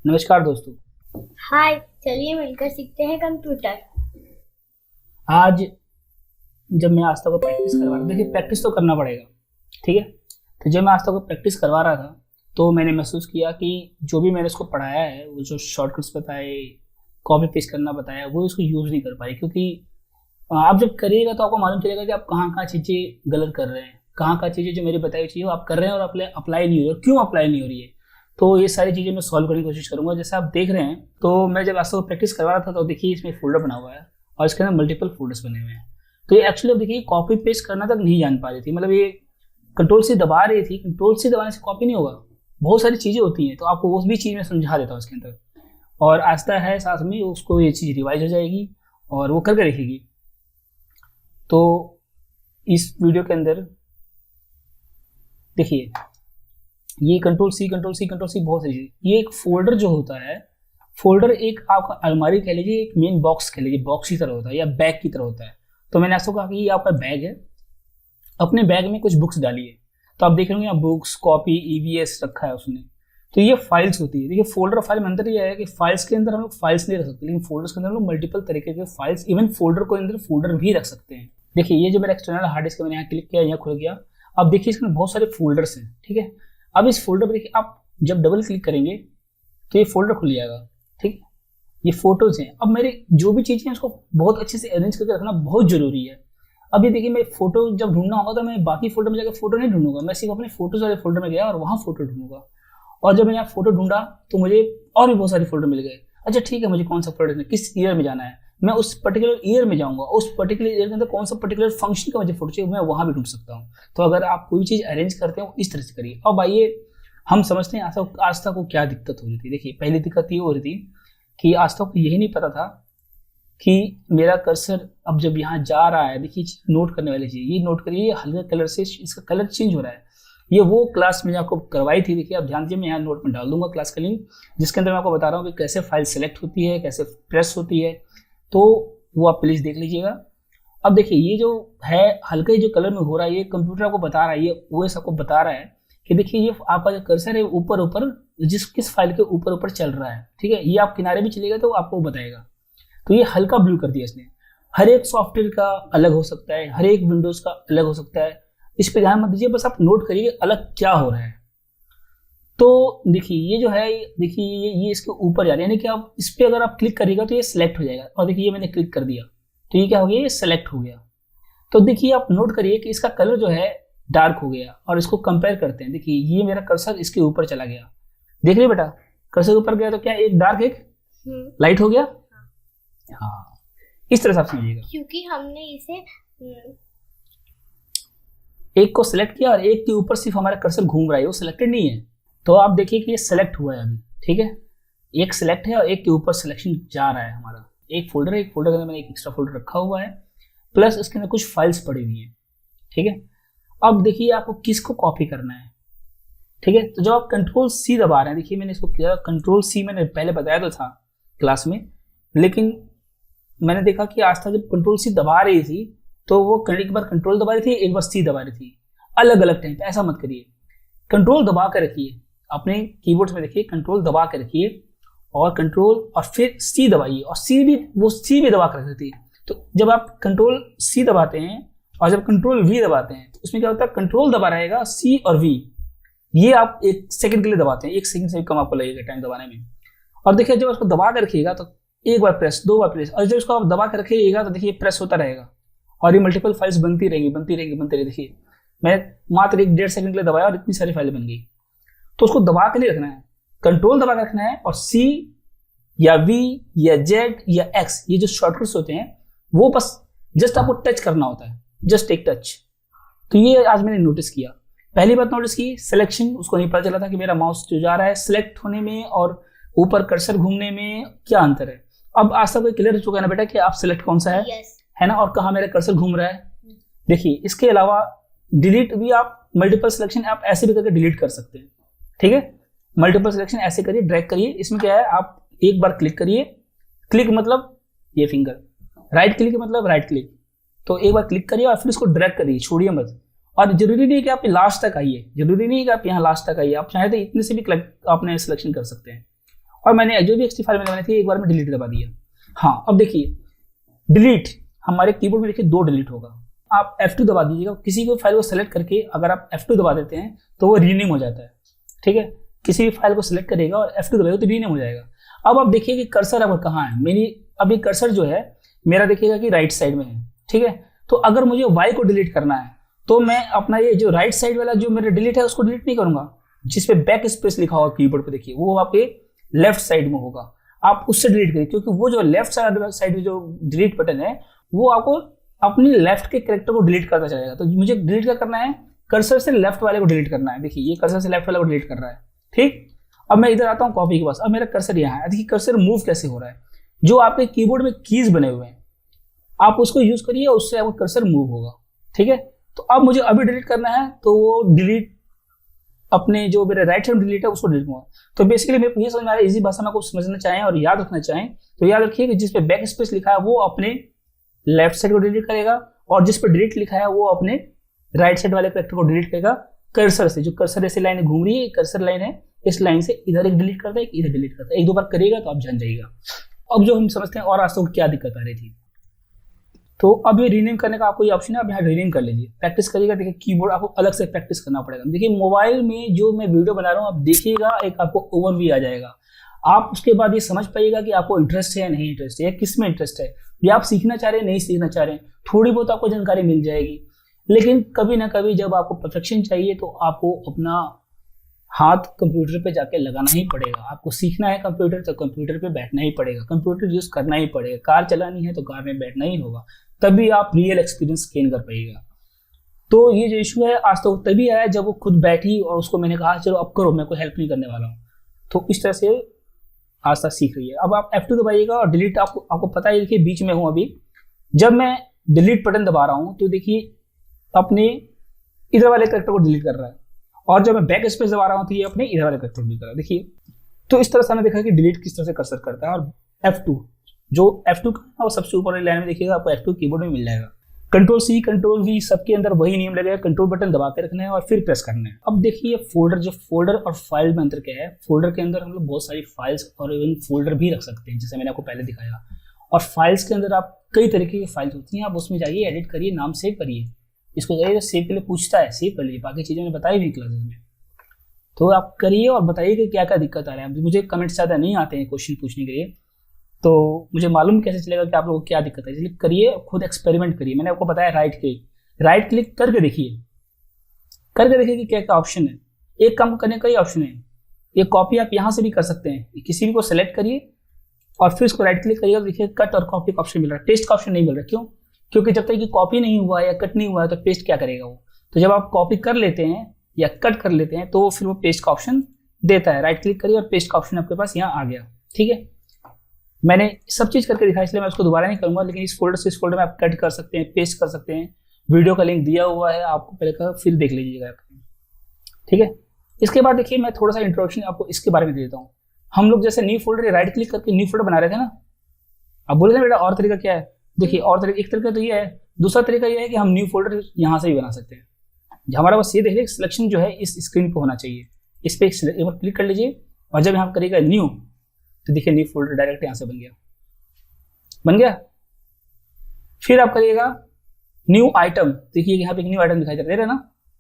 नमस्कार दोस्तों। हाय, चलिए मिलकर सीखते हैं कंप्यूटर। आज जब मैं आज तक प्रैक्टिस करवा रहा था, देखिए प्रैक्टिस तो करना पड़ेगा, ठीक है। तो जब मैं आज तक प्रैक्टिस करवा रहा था तो मैंने महसूस किया कि जो भी मैंने इसको पढ़ाया है, वो जो शॉर्टकट्स बताए, कॉपी पेस्ट करना बताया, वो इसको यूज़ नहीं कर पाई। क्योंकि आप जब करिएगा तो आपको मालूम चलेगा कि आप कहाँ कहाँ चीज़ें गलत कर रहे हैं, कहाँ कहाँ चीज़ें जो मेरी बताई हुई चीज़ें आप कर रहे हैं और अप्लाई नहीं हो रही है, क्यों अप्लाई नहीं हो रही है। तो ये सारी चीज़ें मैं सॉल्व करने की कोशिश करूंगा। जैसे आप देख रहे हैं, तो मैं जब आज तक प्रैक्टिस करवा रहा था तो देखिए इसमें फोल्डर बना हुआ है और इसके अंदर मल्टीपल फोल्डर्स बने हुए हैं। तो ये एक्चुअली अब देखिए कॉपी पेस्ट करना तक नहीं जान पा रही थी, मतलब ये कंट्रोल सी दबा रही थी। कंट्रोल सी दबाने से कॉपी नहीं होगा, बहुत सारी चीज़ें होती हैं। तो आपको वो भी चीज़ मैं समझा देता हूँ इसके अंदर, और आस्था है साथ में उसको ये चीज़ रिवाइज हो जाएगी और वो करके रखेगी। तो इस वीडियो के अंदर देखिए ये कंट्रोल सी बहुत सारी चीज़। ये एक फोल्डर जो होता है, फोल्डर एक आपका अलमारी कह लीजिए, एक मेन बॉक्स कह लीजिए, बॉक्स की तरह होता है या बैग की तरह होता है। तो मैंने आपको कहा कि ये आपका बैग है, अपने बैग में कुछ बुक्स डालिए। तो आप देख रहे होंगे यहाँ बुक्स, कॉपी, ईवीएस रखा है उसने। तो ये फाइल्स होती है। देखिए फोल्डर फाइल में अंतर ये है कि फाइल्स के अंदर हम लोग फाइल्स नहीं रख सकते, लेकिन फोल्डर्स के अंदर हम लोग मल्टीपल तरीके के फाइल्स, इवन फोल्डर को अंदर फोल्डर भी रख सकते हैं। देखिए ये जो मेरा एक्सटर्नल हार्ड डिस्क है, मैंने यहाँ क्लिक किया, यहाँ खुल गया। अब देखिए इसके अंदर बहुत सारे फोल्डर्स हैं, ठीक है। अब इस फोल्डर पर देखिए आप जब डबल क्लिक करेंगे तो ये फोल्डर खुल जाएगा, ठीक है। ये फोटोज हैं। अब मेरे जो भी चीज़ें हैं उसको बहुत अच्छे से अरेंज करके रखना बहुत जरूरी है। अब ये देखिए मैं फोटो जब ढूंढना होगा तो मैं बाकी फोल्डर में जाकर फोटो नहीं ढूंढूंगा, मैं सिर्फ अपने फोटोज वाले फोल्डर में गया और वहाँ फोटो ढूंढूंगा। और जब मैंने यहाँ फोटो ढूंढा तो मुझे और भी बहुत सारे फोल्डर मिल गए। अच्छा ठीक है, मुझे कौन सा फोल्डर, किस ईयर में जाना है, मैं उस पर्टिकुलर ईयर में जाऊंगा। उस पर्टिकुलर ईयर के अंदर कौन सा पर्टिकुलर फंक्शन का मुझे फोटो चाहिए, मैं वहाँ भी ढूंढ सकता हूँ। तो अगर आप कोई चीज़ अरेंज करते हैं इस तरह से करिए। अब आइए हम समझते हैं आस्था को क्या दिक्कत हो रही थी। देखिए पहली दिक्कत ये हो रही थी कि आस्था को यही नहीं पता था कि मेरा कर्सर अब जब यहाँ जा रहा है, देखिए नोट करने वाली चीज़, ये नोट करिए, हल्के कलर से इसका कलर चेंज हो रहा है। ये वो क्लास मैंने आपको करवाई थी। देखिए आप ध्यान दीजिए, मैं यहाँ नोट में डाल दूंगा क्लास का लिंक, जिसके अंदर मैं आपको बता रहा हूँ कि कैसे फाइल सेलेक्ट होती है, कैसे प्रेस होती है। तो वो आप प्लीज़ देख लीजिएगा। अब देखिए ये जो है हल्का जो कलर में हो रहा है, ये कंप्यूटर आपको बता रहा है, ये ओएस आपको बता रहा है कि देखिए ये आपका जो कर्सर है ऊपर ऊपर किस फाइल के ऊपर ऊपर चल रहा है, ठीक है। ये आप किनारे भी चलेगा तो आपको बताएगा। तो ये हल्का ब्लू कर दिया इसने। हर एक सॉफ्टवेयर का अलग हो सकता है, हर एक विंडोज का अलग हो सकता है, इस पर ध्यान मत दीजिए, बस आप नोट करिए अलग क्या हो रहा है। तो देखिए ये जो है, देखिए ये इसके ऊपर जा रहा है, यानी कि आप इस पर अगर आप क्लिक करिएगा तो ये सिलेक्ट हो जाएगा। और देखिए ये मैंने क्लिक कर दिया तो ये क्या हो गया, ये सिलेक्ट हो गया। तो देखिए आप नोट करिए कि इसका कलर जो है डार्क हो गया। और इसको कंपेयर करते हैं, देखिए ये मेरा कर्सर इसके ऊपर चला गया, देख रहे बेटा, कर्सर ऊपर गया तो क्या एक डार्क एक लाइट हो गया। हाँ, इस तरह से आप समझिएगा, क्योंकि हमने इसे एक को सिलेक्ट किया और एक के ऊपर सिर्फ हमारा कर्सर घूम रहा है, वो सिलेक्टेड नहीं है। तो आप देखिए कि ये सिलेक्ट हुआ है अभी, ठीक है। एक सिलेक्ट है और एक के ऊपर सिलेक्शन जा रहा है हमारा। एक फोल्डर है, एक फोल्डर के अंदर मैंने एक एक्स्ट्रा फोल्डर रखा हुआ है, प्लस इसके अंदर कुछ फाइल्स पड़ी हुई है, ठीक है। अब देखिए आपको किसको कॉपी करना है, ठीक है। तो जब आप कंट्रोल सी दबा रहे हैं, देखिए मैंने इसको किया कंट्रोल सी, मैंने पहले बताया तो था क्लास में, लेकिन मैंने देखा कि आस्था जब कंट्रोल सी दबा रही थी तो वो एक बार कंट्रोल दबा रही थी, एक बार सी दबा रही थी, अलग अलग टाइम पे। ऐसा मत करिए, कंट्रोल दबा कर रखिए अपने कीबोर्ड में, देखिए कंट्रोल दबा कर रखिए और कंट्रोल और फिर सी दबाइए, और सी भी दबा कर रखती है। तो जब आप कंट्रोल सी दबाते हैं और जब कंट्रोल वी दबाते हैं तो उसमें क्या होता है, कंट्रोल दबा रहेगा, सी और वी ये आप 1 सेकंड के लिए दबाते हैं, 1 सेकंड से भी कम आपको लगेगा टाइम दबाने में। और देखिए जब उसको दबा कर रखिएगा तो एक बार प्रेस, 2 बार प्रेस, और जब इसको आप दबा कर रखिएगा तो देखिए प्रेस होता रहेगा और ये मल्टीपल फाइल्स बनती रहेंगी। देखिए मैं मात्र 1-1.5 सेकंड के लिए दबाया और इतनी सारी फाइलें बन गई। तो उसको दबा के नहीं रखना है, कंट्रोल दबा के रखना है, और सी या वी या जेड या एक्स ये जो शॉर्टकट्स होते हैं वो बस जस्ट आपको टच करना होता है, जस्ट एक टच। तो ये आज मैंने नोटिस किया। पहली बात नोटिस की, सिलेक्शन, उसको नहीं पता चला था कि मेरा माउस जो जा रहा है सिलेक्ट होने में और ऊपर कर्सर घूमने में क्या अंतर है। अब आज तक क्लियर हो चुका है ना बेटा कि आप सिलेक्ट कौन सा है, है ना, और कहाँ मेरा कर्सर घूम रहा है। देखिए इसके अलावा डिलीट भी आप मल्टीपल सिलेक्शन आप ऐसे भी करके डिलीट कर सकते हैं, ठीक है। मल्टीपल सिलेक्शन ऐसे करिए, ड्रैग करिए। इसमें क्या है, आप एक बार क्लिक करिए, क्लिक मतलब ये फिंगर, राइट क्लिक मतलब राइट क्लिक, तो एक बार क्लिक करिए और फिर इसको ड्रैग करिए, छोड़िए मत। और जरूरी नहीं कि आप लास्ट तक आइए, जरूरी नहीं कि आप यहाँ लास्ट तक आइए, आप चाहे तो इतने से भी आपने सिलेक्शन कर सकते हैं। और मैंने जो भी एक्सटी फाइल मैंने बनाई थी एक बार में डिलीट दबा दिया। हाँ, अब देखिए डिलीट हमारे कीबोर्ड में देखिए 2 डिलीट होगा। आप F2 दबा दीजिएगा, किसी भी फाइल को सेलेक्ट करके अगर आप F2 दबा देते हैं तो वो रीनेम हो जाता है, ठीक है। किसी भी फाइल को सिलेक्ट करेगा और F2 दबाएगा तो रीनेम हो जाएगा। अब आप देखिए कि कर्सर अब कहाँ है, मेरी अभी कर्सर जो है मेरा देखिएगा कि राइट साइड में है, ठीक है। तो अगर मुझे Y को डिलीट करना है तो मैं अपना ये जो राइट साइड वाला जो मेरा डिलीट है उसको डिलीट नहीं करूंगा, जिसपे बैक स्पेस लिखा होगा कीबोर्ड पे देखिए वो आपके लेफ्ट साइड में होगा, आप उससे डिलीट करिए, क्योंकि वो जो लेफ्ट साइड में जो डिलीट बटन है वो आपको अपनी लेफ्ट के कैरेक्टर को डिलीट करता चलेगा। तो मुझे डिलीट क्या करना है, कर्सर से लेफ्ट वाले को डिलीट करना है। देखिए ये कर्सर से लेफ्ट वाले को डिलीट कर रहा है, ठीक। अब मैं इधर आता हूँ कॉपी के पास, अब मेरा कर्सर यहाँ है। देखिए कर्सर मूव कैसे हो रहा है, जो आपके कीबोर्ड में कीज बने हुए हैं आप उसको यूज करिए, उससे आपका कर्सर मूव होगा, ठीक है। तो अब मुझे अभी डिलीट करना है तो वो डिलीट अपने जो मेरे राइट हैंड डिलीट है उसको डिलीट होगा। तो बेसिकली मेरे को ये समझ में आ रहा है, इजी भाषा में आपको समझना चाहें और याद रखना चाहें तो याद रखिए कि जिस पे बैक स्पेस लिखा है वो अपने लेफ्ट साइड को डिलीट करेगा और जिस पे डिलीट लिखा है वो अपने राइट साइड वाले कैरेक्टर को डिलीट करेगा कर्सर से। जो कर्सर ऐसे लाइन घूम रही है, कर्सर लाइन है, इस लाइन से इधर एक डिलीट करता है, इधर डिलीट करता है। एक दो बार करेगा तो आप जान जाइएगा। अब जो हम समझते हैं और आज तो क्या दिक्कत आ रही थी, तो अब ये रीनेम करने का आपको ये ऑप्शन है, आप यहाँ रीनेम कर लीजिए, प्रैक्टिस करिएगा। देखिए कीबोर्ड आपको अलग से प्रैक्टिस करना पड़ेगा। देखिए मोबाइल में जो मैं वीडियो बना रहा हूँ आप देखिएगा, एक आपको ओवरव्यू आ जाएगा, आप उसके बाद ये समझ पाइएगा कि आपको इंटरेस्ट है या नहीं इंटरेस्ट है, किस में इंटरेस्ट है, या आप सीखना चाह रहे हैं नहीं सीखना चाह रहे हैं, थोड़ी बहुत आपको जानकारी मिल जाएगी। लेकिन कभी ना कभी जब आपको परफेक्शन चाहिए तो आपको अपना हाथ कंप्यूटर पे जाके लगाना ही पड़ेगा। आपको सीखना है कंप्यूटर तो कंप्यूटर पे बैठना ही पड़ेगा, कंप्यूटर यूज करना ही पड़ेगा। कार चलानी है तो कार में बैठना ही होगा, तभी आप रियल एक्सपीरियंस गेन कर पाइएगा। तो ये जो इशू है आज तो तभी आया जब वो खुद बैठी और उसको मैंने कहा चलो अब करो, मैं कोई हेल्प नहीं करने वाला हूँ। तो इस तरह से आज तक सीख रही है। अब आप F2 दबाइएगा और डिलीट आपको पता है देखिए बीच में हूँ अभी, जब मैं डिलीट बटन दबा रहा हूँ तो देखिए अपने इधर वाले कैरेक्टर को डिलीट कर रहा है, और जब मैं बैक स्पेस दबा रहा हूँ तो ये अपने इधर वाले कैरेक्टर को डिलीट कर रहा है। देखिए तो इस तरह से हमने देखा कि डिलीट किस तरह से कर्सर करता है। और F2 जो F2 का वो सबसे ऊपर वाली लाइन में देखिएगा आपको F2 कीबोर्ड में मिल जाएगा। कंट्रोल C कंट्रोल V सबके अंदर वही नियम लगेगा, कंट्रोल बटन दबा के रखना है और फिर प्रेस करना है। अब देखिए फोल्डर और फाइल में अंतर क्या है। फोल्डर के अंदर हम लोग बहुत सारी फाइल्स और इवन फोल्डर भी रख सकते हैं, जैसे मैंने आपको पहले दिखाया। और फाइल्स के अंदर आप कई तरीके की फाइल्स होती हैं, आप उसमें जाइए, एडिट करिए, नाम सेव करिए, इसको जाइए सेव के लिए पूछता है, सेव कर लीजिए। बाकी चीज़ें मैंने बताई हुई क्लासेस में, तो आप करिए और बताइए कि क्या क्या दिक्कत आ रहा है। मुझे कमेंट्स ज़्यादा नहीं आते हैं क्वेश्चन पूछने के लिए, तो मुझे मालूम कैसे चलेगा कि आप लोगों को क्या दिक्कत है। इसलिए करिए, खुद एक्सपेरिमेंट करिए। मैंने आपको बताया राइट क्लिक करके देखिए कि क्या क्या ऑप्शन है। एक काम करने का ही ऑप्शन है, ये कॉपी आप यहाँ से भी कर सकते हैं। किसी भी को सेलेक्ट करिए और फिर इसको राइट क्लिक करिए और देखिए कट और कॉपी का ऑप्शन मिल रहा है, पेस्ट का ऑप्शन नहीं मिल रहा। क्यों? क्योंकि जब तक ये कॉपी नहीं हुआ है या कट नहीं हुआ है तो पेस्ट क्या करेगा वो। तो जब आप कॉपी कर लेते हैं या कट कर लेते हैं तो फिर वो पेस्ट का ऑप्शन देता है। राइट क्लिक करिए और पेस्ट का ऑप्शन आपके पास यहाँ आ गया, ठीक है। मैंने सब चीज़ करके दिखाया इसलिए मैं उसको दोबारा नहीं करूँगा, लेकिन इस फोल्डर से इस फोल्डर में आप कट कर सकते हैं, पेस्ट कर सकते हैं। वीडियो का लिंक दिया हुआ है, आपको पहले का फिर देख लीजिएगा, ठीक है। इसके बाद देखिए मैं थोड़ा सा इंट्रोडक्शन आपको इसके बारे में दे देता हूँ। हम लोग जैसे न्यू फोल्डर राइट क्लिक करके न्यू फोल्डर बना रहे थे ना, अब बोले ना बेटा और तरीका क्या है। देखिए और तरीका, एक तरीका तो ये है, दूसरा तरीका ये है कि हम न्यू फोल्डर यहाँ से भी बना सकते हैं। हमारा बस ये देखिए सिलेक्शन जो है इस स्क्रीन पे होना चाहिए, इस पर एक बार क्लिक कर लीजिए और जब यहाँ करिएगा न्यू तो देखिए न्यू फोल्डर डायरेक्ट यहाँ से बन गया। फिर आप करिएगा न्यू आइटम, देखिए यहाँ पे एक न्यू आइटम दिखाई दे रहा है ना,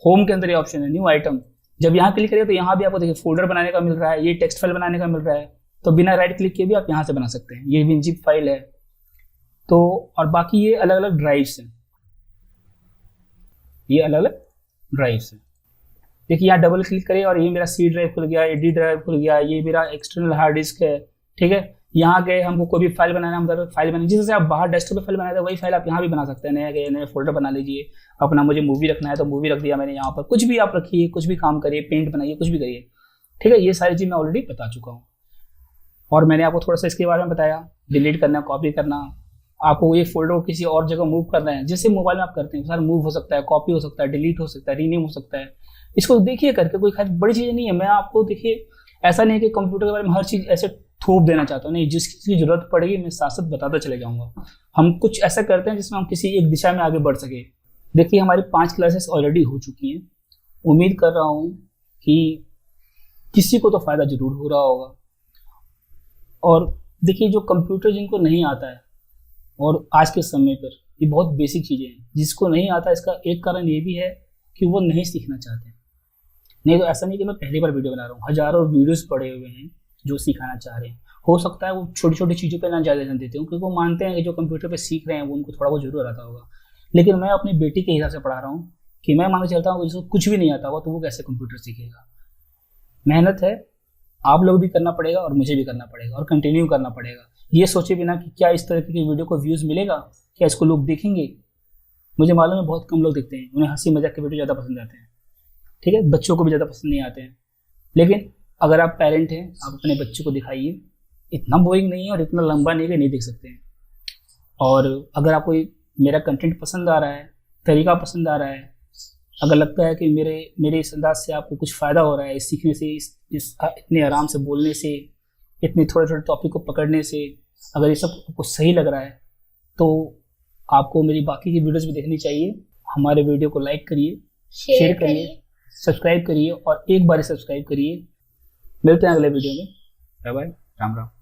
होम के अंदर ये ऑप्शन है न्यू आइटम। जब यहाँ क्लिक करिएगा तो यहाँ भी आपको देखिए फोल्डर बनाने का मिल रहा है, ये टेक्स्ट फाइल बनाने का मिल रहा है। तो बिना राइट क्लिक किए भी आप यहाँ से बना सकते हैं। ये विनजिप फाइल है। तो और बाकी ये अलग अलग ड्राइव्स हैं, ये अलग अलग ड्राइव्स हैं। देखिए यहाँ डबल क्लिक करिए और ये मेरा सी ड्राइव खुल गया, डी ड्राइव खुल गया, ये मेरा एक्सटर्नल हार्ड डिस्क है, ठीक है। यहाँ गए हमको कोई भी फाइल बनाना, मतलब फाइल बनानी, जिससे आप बाहर डेस्कटॉप पे फाइल बनाते हैं वही फाइल आप यहाँ भी बना सकते हैं। नया फोल्डर बना लीजिए अपना, मुझे मूवी रखना है तो मूवी रख दिया मैंने यहाँ पर। कुछ भी आप रखिए, कुछ भी काम करिए, पेंट बनाइए, कुछ भी करिए, ठीक है। ये सारी चीज़ मैं ऑलरेडी बता चुका हूँ और मैंने आपको थोड़ा सा इसके बारे में बताया। डिलीट करना, कॉपी करना, आपको ये फोल्डर को किसी और जगह मूव करना है, जैसे मोबाइल में आप करते हैं सर, मूव हो सकता है, कॉपी हो सकता है, डिलीट हो सकता है, रीनेम हो सकता है। इसको देखिए करके, कोई खास बड़ी चीज़ नहीं है। मैं आपको देखिए ऐसा नहीं है कि कंप्यूटर के बारे में हर चीज़ ऐसे थोप देना चाहता हूँ, नहीं, जिस चीज़ की जरूरत पड़ेगी मैं साथ साथ बताता चले जाऊँगा। हम कुछ ऐसा करते हैं जिसमें हम किसी एक दिशा में आगे बढ़ सके। देखिए हमारी 5 क्लासेस ऑलरेडी हो चुकी हैं, उम्मीद कर रहा हूँ कि किसी को तो फ़ायदा जरूर हो रहा होगा। और देखिए, जो कंप्यूटर जिनको नहीं आता है, और आज के समय पर ये बहुत बेसिक चीज़ें हैं, जिसको नहीं आता इसका एक कारण ये भी है कि वो नहीं सीखना चाहते। नहीं तो ऐसा नहीं कि मैं पहली बार वीडियो बना रहा हूँ, हजारों वीडियोस पड़े हुए हैं जो सिखाना चाह रहे हैं। हो सकता है वो छोटी छोटी चीज़ों पे ना ज़्यादा ध्यान देते हो, क्योंकि वो मानते हैं कि जो कंप्यूटर पे सीख रहे हैं वो उनको थोड़ा बहुत जरूर आता होगा। लेकिन मैं अपनी बेटी के हिसाब से पढ़ा रहा हूँ कि मैं मान के चलता हूँ जिसको कुछ भी नहीं आता होगा तो वो कैसे कंप्यूटर सीखेगा। मेहनत है, आप लोग भी करना पड़ेगा और मुझे भी करना पड़ेगा और कंटिन्यू करना पड़ेगा। ये सोचे बिना कि क्या इस तरह की वीडियो को व्यूज़ मिलेगा, क्या इसको लोग देखेंगे। मुझे मालूम है बहुत कम लोग देखते हैं, उन्हें हंसी मजाक के वीडियो ज़्यादा पसंद आते हैं, ठीक है, बच्चों को भी ज़्यादा पसंद नहीं आते हैं। लेकिन अगर आप पेरेंट हैं, आप अपने बच्चे को दिखाइए, इतना बोरिंग नहीं है और इतना लंबा नहीं कि नहीं देख सकते हैं। और अगर आपको मेरा कंटेंट पसंद आ रहा है, तरीका पसंद आ रहा है, अगर लगता है कि मेरे इस अंदाज से आपको कुछ फ़ायदा हो रहा है, इस सीखने से, इतने आराम से बोलने से, इतने थोड़े थोड़े टॉपिक को पकड़ने से, अगर ये सब आपको सही लग रहा है तो आपको मेरी बाकी की वीडियोस भी देखनी चाहिए। हमारे वीडियो को लाइक करिए, शेयर करिए, सब्सक्राइब करिए और एक बार सब्सक्राइब करिए। मिलते हैं अगले वीडियो में। Bye bye, Ram Ram.